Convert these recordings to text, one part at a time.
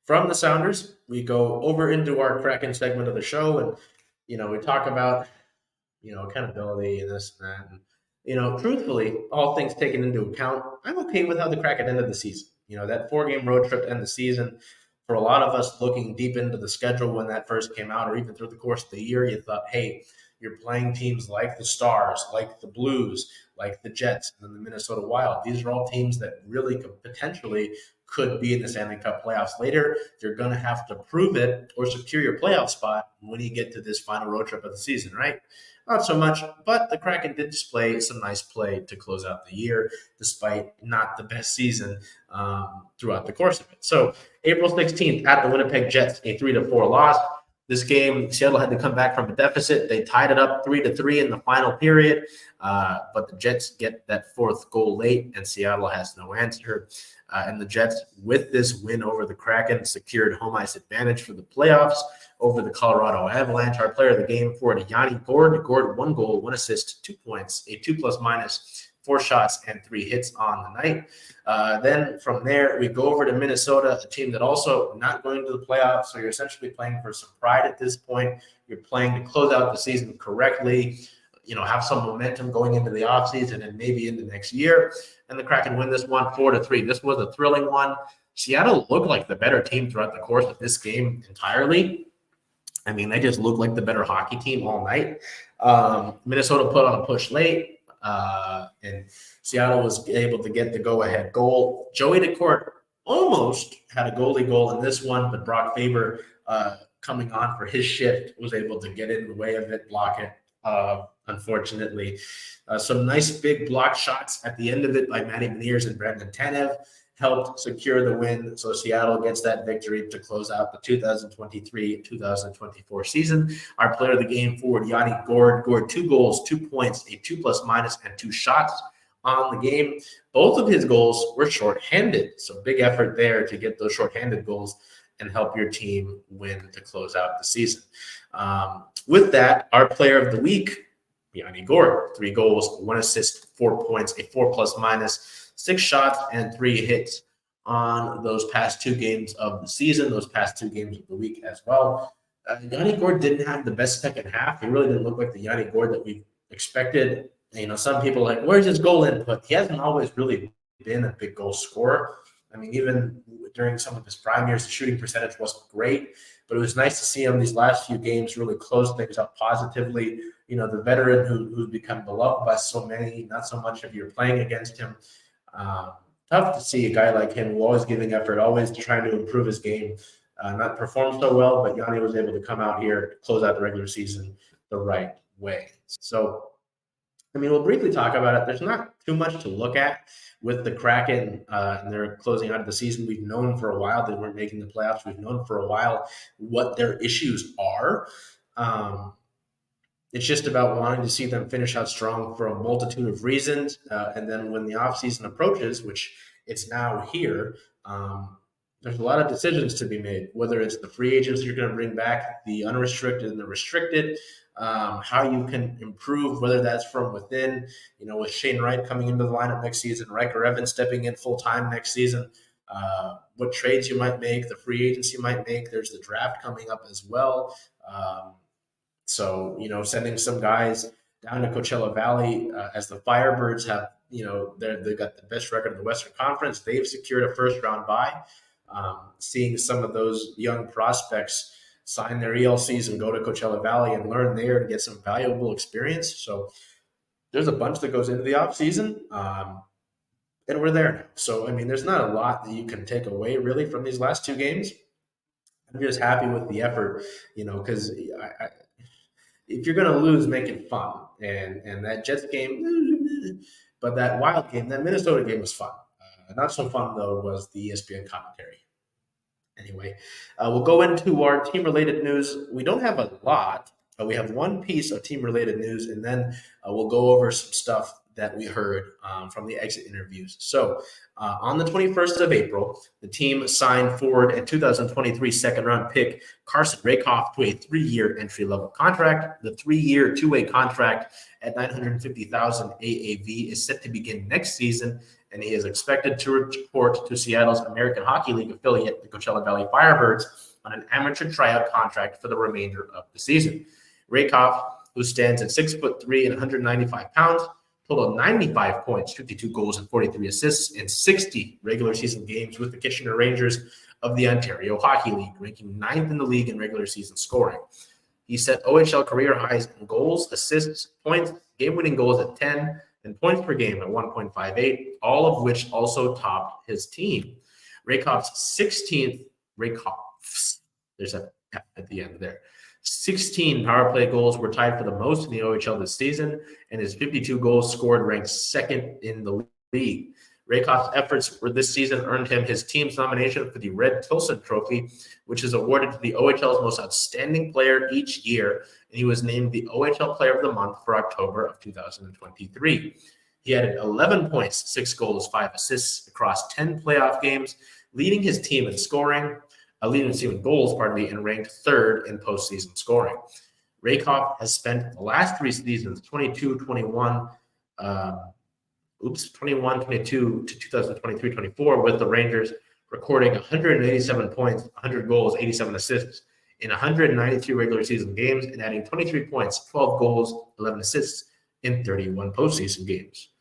from the Sounders, we go over into our Kraken segment of the show, and we talk about accountability and this and that. And truthfully, all things taken into account, I'm okay with how the Kraken ended the season. That 4-game road trip to end the season. For a lot of us looking deep into the schedule when that first came out, or even through the course of the year, you thought, hey, you're playing teams like the Stars, like the Blues, like the Jets, and the Minnesota Wild. These are all teams that really could be in the Stanley Cup playoffs later. You're going to have to prove it or secure your playoff spot when you get to this final road trip of the season, right? Not so much, but the Kraken did display some nice play to close out the year, despite not the best season throughout the course of it. So April 16th at the Winnipeg Jets, a 3-4 loss. This game, Seattle had to come back from a deficit. They tied it up 3-3 in the final period, but the Jets get that fourth goal late, and Seattle has no answer. And the Jets, with this win over the Kraken, secured home ice advantage for the playoffs over the Colorado Avalanche. Our player of the game for it, Yanni Gourde. Gourde, 1 goal, 1 assist, 2 points, a 2+-, 4 shots, and 3 hits on the night. Then from there, we go over to Minnesota, a team that also not going to the playoffs. So you're essentially playing for some pride at this point. You're playing to close out the season correctly, have some momentum going into the offseason and maybe into next year. And the Kraken win this one 4-3. This was a thrilling one. Seattle looked like the better team throughout the course of this game entirely. I mean, they just looked like the better hockey team all night. Minnesota put on a push late, and Seattle was able to get the go-ahead goal. Joey DeCourt almost had a goalie goal in this one, but Brock Faber, coming on for his shift, was able to get in the way of it, block it, unfortunately. Some nice big block shots at the end of it by Matty Beniers and Brandon Tanev helped secure the win. So Seattle gets that victory to close out the 2023-2024 season. Our player of the game forward, Yanni Gourde. Gourde, 2 goals, 2 points, a 2+-, and 2 shots on the game. Both of his goals were shorthanded. So big effort there to get those shorthanded goals and help your team win to close out the season. With that, our player of the week, Yanni Gourde, 3 goals, 1 assist, 4 points, a 4+-, 6 shots, and 3 hits on those past 2 games of the season, those past 2 games of the week as well. Yanni Gourde didn't have the best second half. He really didn't look like the Yanni Gourde that we expected. Some people are like, where's his goal input? He hasn't always really been a big goal scorer. I mean, even during some of his prime years, the shooting percentage wasn't great, but it was nice to see him these last few games really close things up positively. The veteran who's become beloved by so many, not so much if you're playing against him. Tough to see a guy like him who always giving effort, always trying to improve his game, not perform so well, but Yanni was able to come out here to close out the regular season the right way. So, we'll briefly talk about it. There's not too much to look at with the Kraken, and they're closing out of the season. We've known for a while they weren't making the playoffs. We've known for a while what their issues are. It's just about wanting to see them finish out strong for a multitude of reasons. And then when the offseason approaches, which it's now here, there's a lot of decisions to be made, whether it's the free agents you're going to bring back, the unrestricted and the restricted, how you can improve, whether that's from within, with Shane Wright coming into the lineup next season, Riker Evans stepping in full-time next season, what trades you might make, the free agents you might make. There's the draft coming up as well. So, sending some guys down to Coachella Valley, as the Firebirds have, they've got the best record in the Western Conference. They've secured a first-round bye. Seeing some of those young prospects sign their ELCs and go to Coachella Valley and learn there and get some valuable experience. So there's a bunch that goes into the offseason, and we're there now. So, there's not a lot that you can take away really from these last 2 games. I'm just happy with the effort, because if you're going to lose, make it fun. And that Jets game, but that Wild game, that Minnesota game was fun. Not so fun, though, was the ESPN commentary. Anyway, we'll go into our team-related news. We don't have a lot, but we have one piece of team-related news, and then we'll go over some stuff that we heard from the exit interviews. So on the 21st of April, the team signed forward a 2023 second-round pick, Carson Rakoff, to a 3-year entry-level contract. The 3-year, 2-way contract at $950,000 AAV is set to begin next season and he is expected to report to Seattle's American Hockey League affiliate, the Coachella Valley Firebirds, on an amateur tryout contract for the remainder of the season. Rakoff, who stands at 6'3" and 195 pounds, totaled 95 points, 52 goals, and 43 assists in 60 regular season games with the Kitchener Rangers of the Ontario Hockey League, ranking 9th in the league in regular season scoring. He set OHL career highs in goals, assists, points, game-winning goals at 10, and points per game at 1.58, all of which also topped his team. Rakoff's 16th, there's a F at the end there, 16 power play goals were tied for the most in the OHL this season, and his 52 goals scored ranked second in the league. Rakoff's efforts for this season earned him his team's nomination for the Red Tilson Trophy, which is awarded to the OHL's most outstanding player each year, and he was named the OHL Player of the Month for October of 2023. He added 11 points, 6 goals, 5 assists across 10 playoff games, leading his team in scoring, leading his team in goals, and ranked third in postseason scoring. Rakoff has spent the last 3 seasons, 21-22 to 2023-24 with the Rangers, recording 187 points, 100 goals, 87 assists in 193 regular season games, and adding 23 points, 12 goals, 11 assists in 31 postseason games.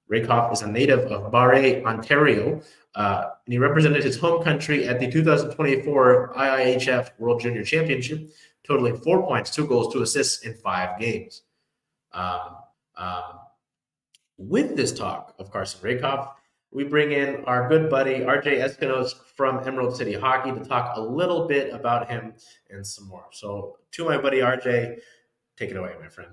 Rakoff is a native of Barrie, Ontario, and he represented his home country at the 2024 IIHF World Junior Championship, totaling 4 points, 2 goals, 2 assists in 5 games. With this talk of Carson Rakoff, we bring in our good buddy, RJ Espinos from Emerald City Hockey, to talk a little bit about him and some more. So to my buddy RJ, take it away, my friend.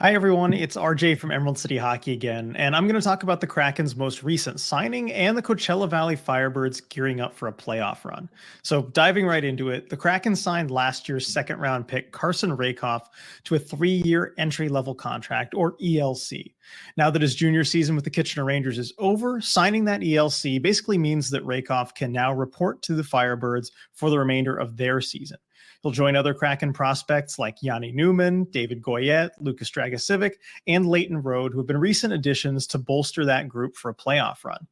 Hi, everyone. It's RJ from Emerald City Hockey again, and I'm going to talk about the Kraken's most recent signing and the Coachella Valley Firebirds gearing up for a playoff run. So diving right into it, the Kraken signed last year's second-round pick Carson Rakoff to a 3-year entry-level contract, or ELC. Now that his junior season with the Kitchener Rangers is over, signing that ELC basically means that Rakoff can now report to the Firebirds for the remainder of their season. He'll join other Kraken prospects like Yanni Newman, David Goyette, Lucas Dragicevic, and Leighton Road, who have been recent additions to bolster that group for a playoff run.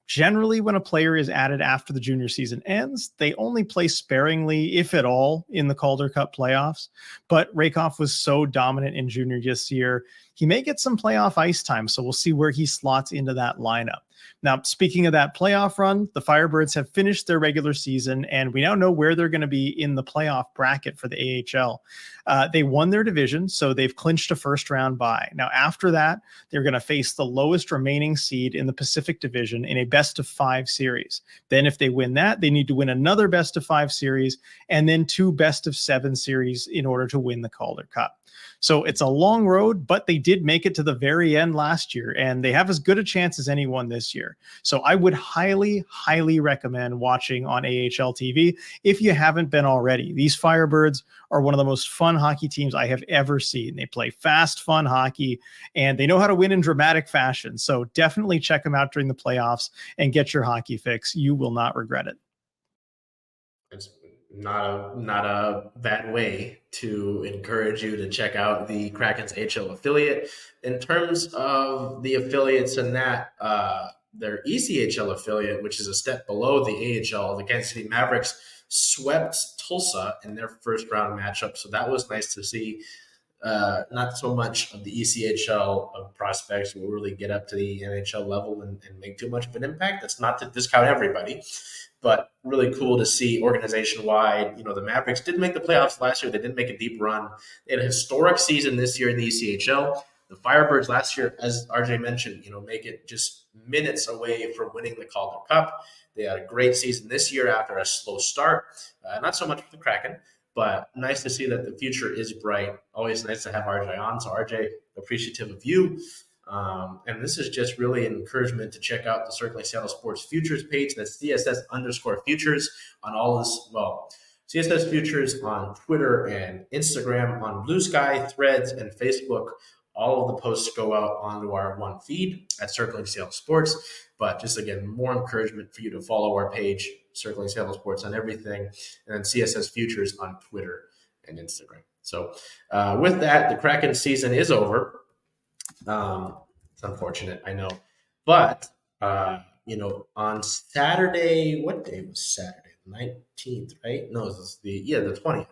Generally, when a player is added after the junior season ends, they only play sparingly, if at all, in the Calder Cup playoffs. But Rakoff was so dominant in junior this year, he may get some playoff ice time, so we'll see where he slots into that lineup. Now, speaking of that playoff run, the Firebirds have finished their regular season, and we now know where they're going to be in the playoff bracket for the AHL. They won their division, so they've clinched a first-round bye. Now, after that, they're going to face the lowest remaining seed in the Pacific Division in a best-of-5 series. Then if they win that, they need to win another best-of-5 series and then 2 best-of-7 series in order to win the Calder Cup. So it's a long road, but they did make it to the very end last year, and they have as good a chance as anyone this year. So I would highly, highly recommend watching on AHL TV if you haven't been already. These Firebirds are one of the most fun hockey teams I have ever seen. They play fast, fun hockey, and they know how to win in dramatic fashion. So definitely check them out during the playoffs and get your hockey fix. You will not regret it. It's not a bad way to encourage you to check out the Kraken's AHL affiliate. In terms of the affiliates and that, their ECHL affiliate, which is a step below the AHL, the Kansas City Mavericks swept Tulsa in their first round matchup. So that was nice to see. Not so much of the ECHL of prospects will really get up to the NHL level and make too much of an impact. That's not to discount everybody, but really cool to see organization-wide. You know, the Mavericks didn't make the playoffs last year. They didn't make a deep run. They had a historic season this year in the ECHL. The Firebirds last year, as RJ mentioned, make it just minutes away from winning the Calder Cup. They had a great season this year after a slow start. Not so much for the Kraken, but nice to see that the future is bright. Always nice to have RJ on. So RJ, appreciative of you. And this is just really an encouragement to check out the Circling Seattle Sports Futures page. That's CSS_futures on all this. Well, CSS Futures on Twitter and Instagram, on Blue Sky, Threads, and Facebook. All of the posts go out onto our one feed at Circling Seattle Sports. But just again, more encouragement for you to follow our page, Circling Seattle Sports, on everything, and then CSS Futures on Twitter and Instagram. So with that, the Kraken season is over. It's unfortunate, I know. But on Saturday, what day was Saturday? The 19th, right? No, it was the 20th.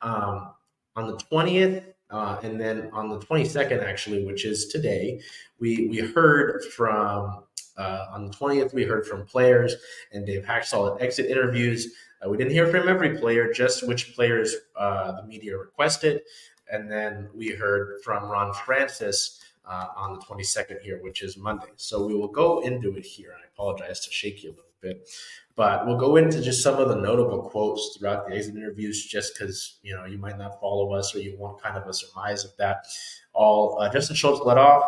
Um, on the 20th, and then on the 22nd, actually, which is today, we heard from on the 20th, we heard from players and Dave Hakstol at exit interviews. We didn't hear from every player, just which players the media requested. And then we heard from Ron Francis on the 22nd here, which is Monday. So we will go into it here. I apologize to shake you a little bit, but we'll go into just some of the notable quotes throughout the exit interviews, just because you might not follow us or you want kind of a surmise of that. All Justin Schultz led off.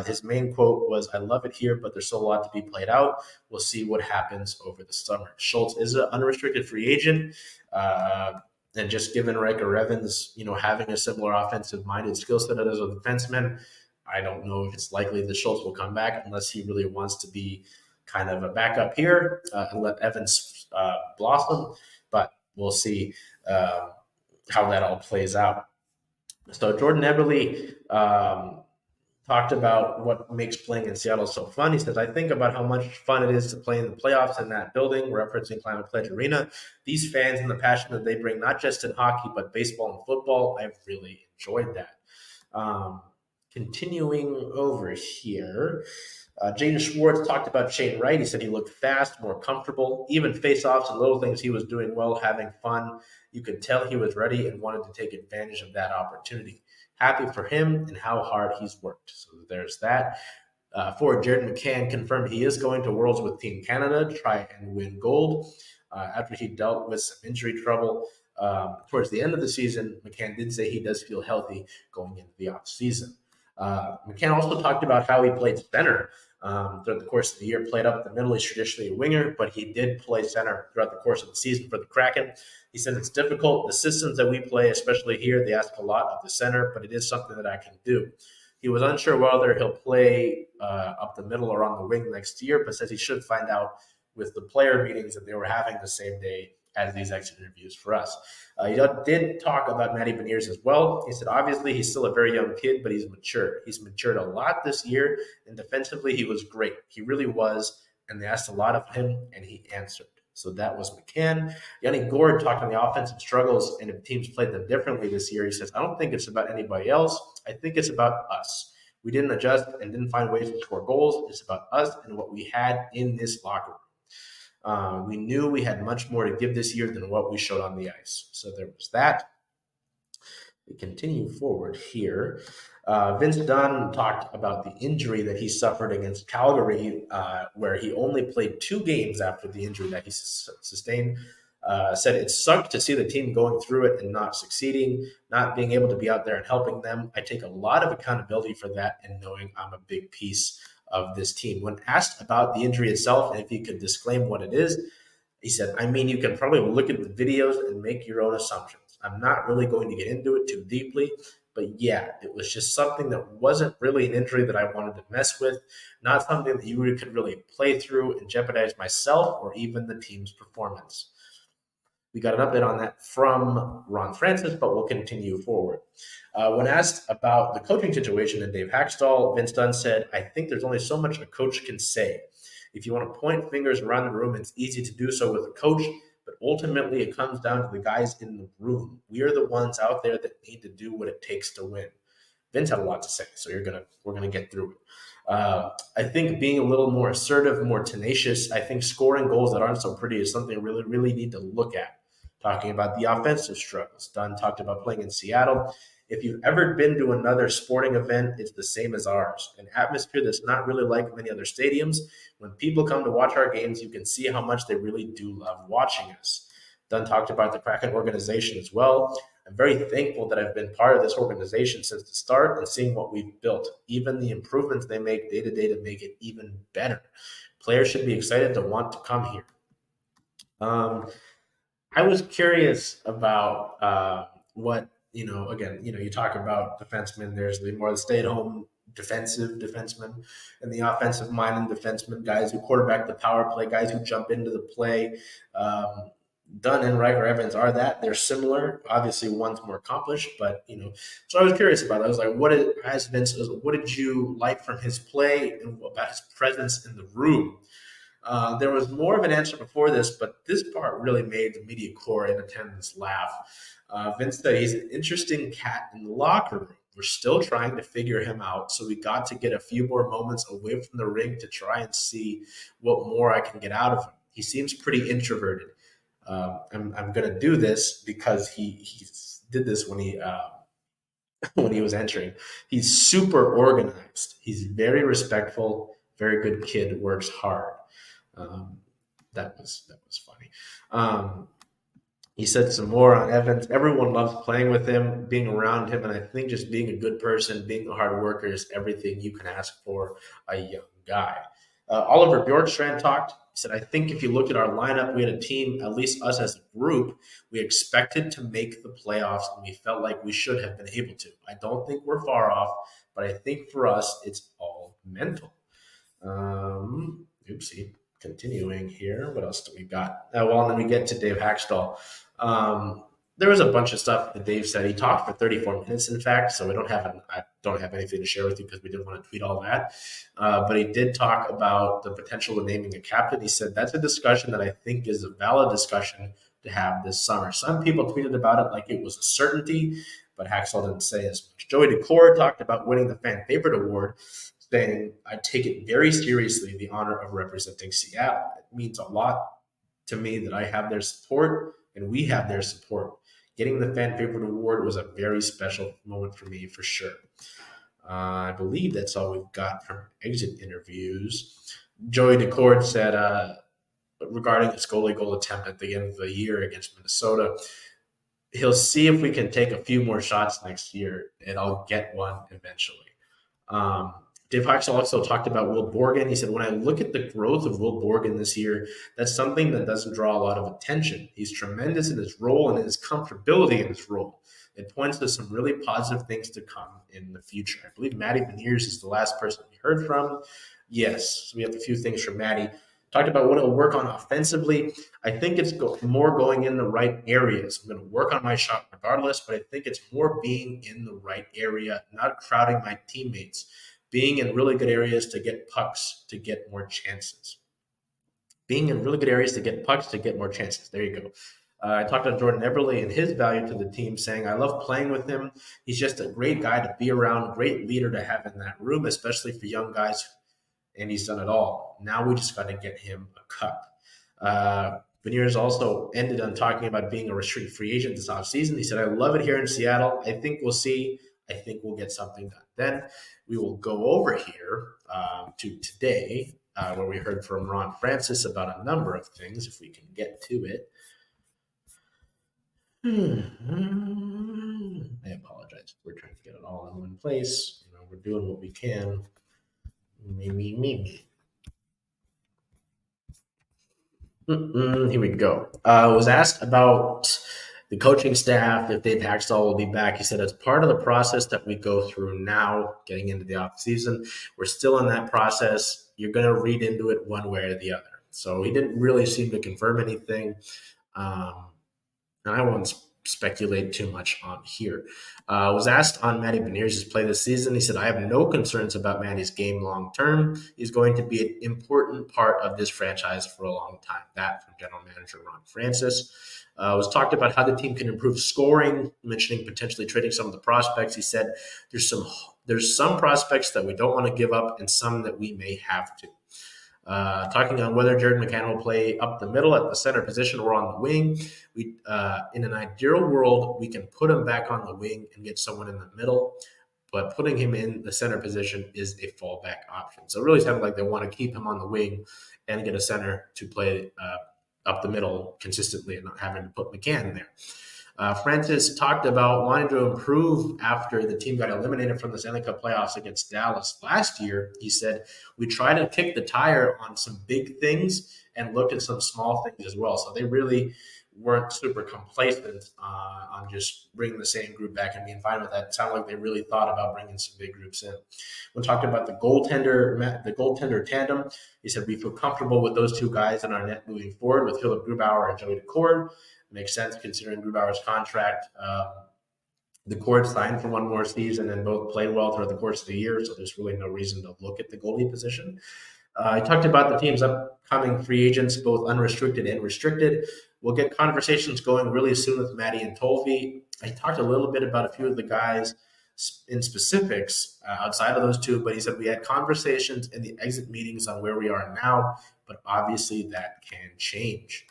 His main quote was, "I love it here, but there's still a lot to be played out. We'll see what happens over the summer." Schultz is an unrestricted free agent. And just given Riker Evans, having a similar offensive-minded skill set as a defenseman, I don't know if it's likely that Schultz will come back unless he really wants to be kind of a backup here and let Evans blossom. But we'll see how that all plays out. So Jordan Eberle talked about what makes playing in Seattle so fun. He says, "I think about how much fun it is to play in the playoffs in that building," referencing Climate Pledge Arena. "These fans and the passion that they bring, not just in hockey, but baseball and football, I've really enjoyed that." Continuing over here, Jaden Schwartz talked about Shane Wright. He said he looked fast, more comfortable, even face-offs and little things he was doing well, having fun. You could tell he was ready and wanted to take advantage of that opportunity. Happy for him and how hard he's worked. So there's that. Forward Jared McCann confirmed he is going to Worlds with Team Canada to try and win gold. After he dealt with some injury trouble towards the end of the season, McCann did say he does feel healthy going into the offseason. McCann also talked about how he played center throughout the course of the year, played up the middle. He's traditionally a winger, but he did play center throughout the course of the season for the Kraken. He said it's difficult. The systems that we play, especially here, they ask a lot of the center, but it is something that I can do. He was unsure whether he'll play up the middle or on the wing next year, but says he should find out with the player meetings that they were having the same day as these exit interviews for us. He did talk about Matty Beniers as well. He said, obviously, he's still a very young kid, but he's matured. He's matured a lot this year, and defensively, he was great. He really was, and they asked a lot of him, and he answered. So that was McCann. Yanni Gord talked on the offensive struggles, and if teams played them differently this year, he says, I don't think it's about anybody else. I think it's about us. We didn't adjust and didn't find ways to score goals. It's about us and what we had in this locker room. We knew we had much more to give this year than what we showed on the ice. So there was that. We continue forward here. Vince Dunn talked about the injury that he suffered against Calgary, where he only played 2 games after the injury that he sustained. Said it sucked to see the team going through it and not succeeding, not being able to be out there and helping them. I take a lot of accountability for that and knowing I'm a big piece of this team. When asked about the injury itself and if he could disclaim what it is, he said, I mean, you can probably look at the videos and make your own assumptions. I'm not really going to get into it too deeply, but yeah, it was just something that wasn't really an injury that I wanted to mess with, not something that you could really play through and jeopardize myself or even the team's performance. We got an update on that from Ron Francis, but we'll continue forward. When asked about the coaching situation in Dave Hakstol, Vince Dunn said, I think there's only so much a coach can say. If you want to point fingers around the room, it's easy to do so with a coach, but ultimately it comes down to the guys in the room. We are the ones out there that need to do what it takes to win. Vince had a lot to say, so we're gonna get through it. I think being a little more assertive, more tenacious, I think scoring goals that aren't so pretty is something we really need to look at. Talking about the offensive struggles. Dunn talked about playing in Seattle. If you've ever been to another sporting event, it's the same as ours. An atmosphere that's not really like many other stadiums. When people come to watch our games, you can see how much they really do love watching us. Dunn talked about the Kraken organization as well. I'm very thankful that I've been part of this organization since the start and seeing what we've built, even the improvements they make day to day to make it even better. Players should be excited to want to come here. I was curious about what, again, you talk about defensemen, there's the more stay-at-home defensive defensemen and the offensive-minded defensemen, guys who quarterback the power play, guys who jump into the play. Dunn and Wright or Evans are that. They're similar. Obviously, one's more accomplished, but So I was curious about it. I was like, what did you like from his play and about his presence in the room? There was more of an answer before this, but this part really made the media corps in attendance laugh. Vince said he's an interesting cat in the locker room. We're still trying to figure him out, so we got to get a few more moments away from the ring to try and see what more I can get out of him. He seems pretty introverted. I'm going to do this because he did this when he when he was entering. He's super organized. He's very respectful, very good kid, works hard. Um, that was funny. Um, he said some more on Evans. Everyone loves playing with him, being around him, and I think just being a good person, being a hard worker is everything you can ask for a young guy. Oliver Bjorkstrand talked. He said, I think if you looked at our lineup, we had a team, at least us as a group, we expected to make the playoffs, and we felt like we should have been able to. I don't think we're far off, but I think for us, it's all mental. Oopsie. Continuing here, what else do we got? Well, and then we get to Dave Hakstol. Um, there was a bunch of stuff that Dave said. He talked for 34 minutes, in fact. So I don't have anything to share with you because we didn't want to tweet all that. But he did talk about the potential of naming a captain. He said that's a discussion that I think is a valid discussion to have this summer. Some people tweeted about it like it was a certainty, but Haxel didn't say as much. Joey Decor talked about winning the fan favorite award, saying, I take it very seriously, the honor of representing Seattle. It means a lot to me that I have their support and we have their support. Getting the fan favorite award was a very special moment for me, for sure. I believe that's all we've got from exit interviews. Joey Decord said, regarding his goalie goal attempt at the end of the year against Minnesota, he'll see if we can take a few more shots next year, and I'll get one eventually. Um, Dave Hakstol also talked about Will Borgen. He said, when I look at the growth of Will Borgen this year, that's something that doesn't draw a lot of attention. He's tremendous in his role and his comfortability in his role. It points to some really positive things to come in the future. I believe Matty Beniers is the last person we heard from. Yes, so we have a few things from Matty. Talked about what he'll work on offensively. I think it's more going in the right areas. I'm going to work on my shot regardless, but I think it's more being in the right area, not crowding my teammates, being in really good areas to get pucks to get more chances. Being in really good areas to get pucks to get more chances. There you go. I talked to Jordan Eberle and his value to the team, saying, I love playing with him. He's just a great guy to be around, great leader to have in that room, especially for young guys, and he's done it all. Now we just got to get him a cup. Beniers also ended on talking about being a restricted free agent this offseason. He said, I love it here in Seattle. I think we'll see. I think we'll get something done. Then we will go over here to today, where we heard from Ron Francis about a number of things, if we can get to it. I apologize. We're trying to get it all in one place. We're doing what we can. Me. Here we go. Was asked about the coaching staff, if Dave Hakstol will be back. He said it's part of the process that we go through now, getting into the off season. We're still in that process. You're going to read into it one way or the other. So he didn't really seem to confirm anything. And I won't speculate too much on here. Was asked on Matty Beniers' play this season. He said, I have no concerns about Matty's game long term. He's going to be an important part of this franchise for a long time. That from general manager Ron Francis. Was talked about how the team can improve scoring, mentioning potentially trading some of the prospects. He said, there's some prospects that we don't want to give up and some that we may have to. Talking on whether Jared McCann will play up the middle at the center position or on the wing. In an ideal world, we can put him back on the wing and get someone in the middle, but putting him in the center position is a fallback option. So it really sounded like they want to keep him on the wing and get a center to play up the middle consistently and not having to put McCann there. Francis talked about wanting to improve after the team got eliminated from the Stanley Cup playoffs against Dallas last year. He said, we tried to kick the tire on some big things and looked at some small things as well. So they really weren't super complacent on just bringing the same group back and being fine with that. It sounded like they really thought about bringing some big groups in. We talked about the goaltender tandem. He said we feel comfortable with those two guys in our net moving forward with Philip Grubauer and Joey Daccord. Makes sense considering Grubauer's contract. The Cord signed for one more season and both played well throughout the course of the year, so there's really no reason to look at the goalie position. I talked about the team's upcoming free agents, both unrestricted and restricted. We'll get conversations going really soon with Maddie and Tolfi. I talked a little bit about a few of the guys in specifics outside of those two, but he said we had conversations in the exit meetings on where we are now, but obviously that can change.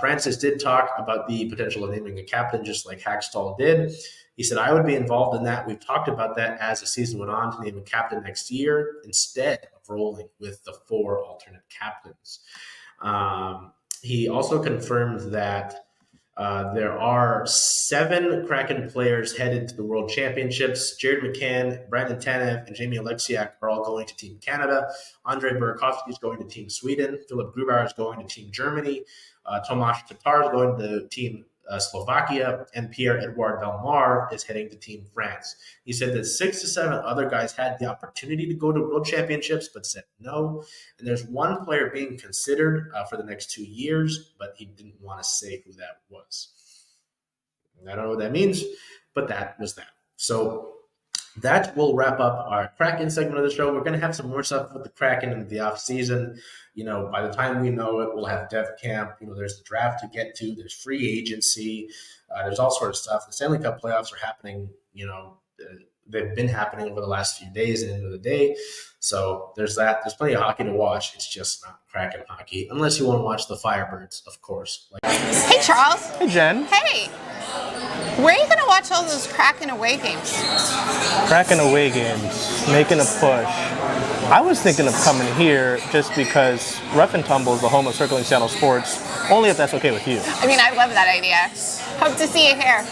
Francis did talk about the potential of naming a captain, just like Hakstol did. He said, I would be involved in that. We've talked about that as the season went on to name a captain next year instead of rolling with the 4 alternate captains. He also confirmed that there are 7 Kraken players headed to the World Championships. Jared McCann, Brandon Tanev, and Jamie Alexiak are all going to Team Canada. Andrei Burakovsky is going to Team Sweden. Philip Grubauer is going to Team Germany. Tomáš Tatar is going to Team Slovakia, and Pierre-Edouard Bellemare is heading to Team France. He said that 6 to 7 other guys had the opportunity to go to World Championships, but said no. And there's one player being considered for the next 2 years, but he didn't want to say who that was. I don't know what that means, but that was that. So that will wrap up our Kraken segment of the show. We're going to have some more stuff with the Kraken in the off season. By the time we know it, we'll have dev camp. There's the draft to get to. There's free agency. There's all sorts of stuff. The Stanley Cup playoffs are happening. They've been happening over the last few days and into the day. So there's that. There's plenty of hockey to watch. It's just not Kraken hockey, unless you want to watch the Firebirds, of course. Hey, Charles. Hey, Jen. Hey. Where are you going to watch all those Kraken away games? Kraken away games, making a push. I was thinking of coming here just because Rough and Tumble is the home of circling Seattle sports, only if that's okay with you. I mean, I love that idea. Hope to see you here.